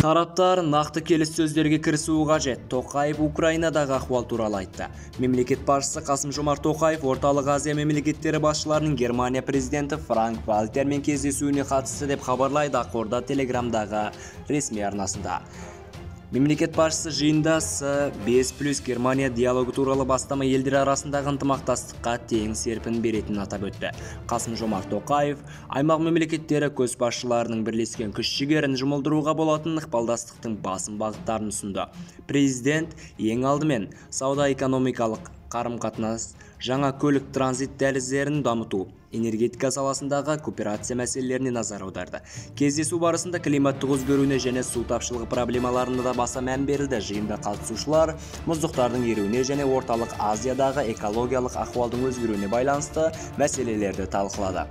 Тараптар нақты келіссөздерге кірісуі қажет. Тоқаев Украинадағы ахуал туралы айтты. Мемлекет басшысы Қасым-Жомарт Тоқаев Орталық Азия мемлекеттері басшыларының Германия президенті Франк Вальтермен кездесуіне қатысты деп хабарлайды ақорда Телеграмдағы ресми арнасында. Мемлекет басшысы жиында С5+ Германия диалогы туралы бастама елдер арасындағы ынтымақтастыққа тең серпін беретінін атап өтті. Қасым-Жомарт Тоқаев аймақ мемлекеттері көшбасшыларының бірлескен күш-жігерін жұмылдыруға болатын ықпалдастықтың басым бағыттарын ұсынды. Президент ең алдымен сауда-экономикалық қарым-қатынас, жаңа көлік транзит дәліздерін дамыту, энергетика саласындағы кооперация мәселелеріне назар аударды. Кездесу барысында климаттық өзгеруіне және су тапшылығы проблемаларына да баса мән берілді. Жиында қатысушылар мұздықтардың еруіне және Орталық Азиядағы экологиялық ахуалдың өзгеруіне байланысты мәселелерді талқылады.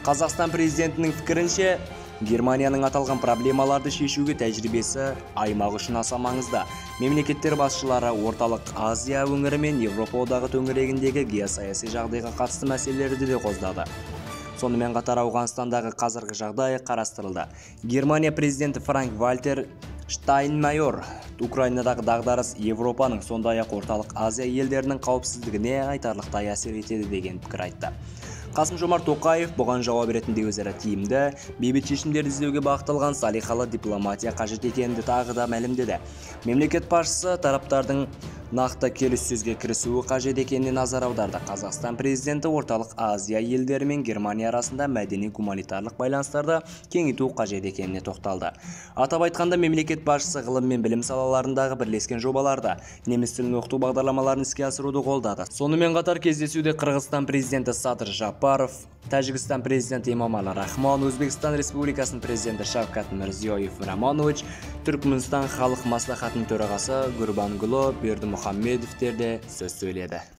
Қазақстан президентінің пікірінше, Германияның аталған проблемаларды шешуге тәжірибесі аймақ үшін аса маңызды. Мемлекеттер басшылары Орталық Азия өңірі мен Европа одағы төңірегіндегі геосаяси жағдайға қатысты мәселелерді де қозғады. Сонымен қатар Ауғанстандағы қазіргі жағдай қарастырылды. Германия президенті Франк Вальтер Штайнмайер Украинадағы дағдарыс Европаның, сондай-ақ Орталық Азия елдерінің қауіпсіздігіне айтарлықтай әсер етеді деген пікір айтты. Қасым-Жомарт Тоқаев бұған жауап ретінде өзара тиімді, бейбіт шешімдерді іздеуге бағытталған салиқалы дипломатия қажет екенін тағы да мәлімдеді. Мемлекет басшысы тараптардың нақты келіссөзге кірісуі қажет екеніне назар аударды. Қазақстан президенті Орталық Азия елдері мен Германия арасында мәдени-гуманитарлық байланыстарды кеңейту қажет екеніне тоқталды. Атап айтқанда, мемлекет басшысы ғылым мен білім салаларындағы бірлескен жобаларды, неміс тілін оқыту бағдарламаларын іске асыруды қолдады. Сонымен қатар кездесуде Қырғызстан президенті Садыр Жапаров, Тәжікстан президенті Эмомали Рахмон, Өзбекстан Республикасының президенті Шавкат Мирзиёев Рамонович, Түркменстан халық маслихатының төрағасы Гурбангулы Бердімұхамедовтер де сөз сөйледі.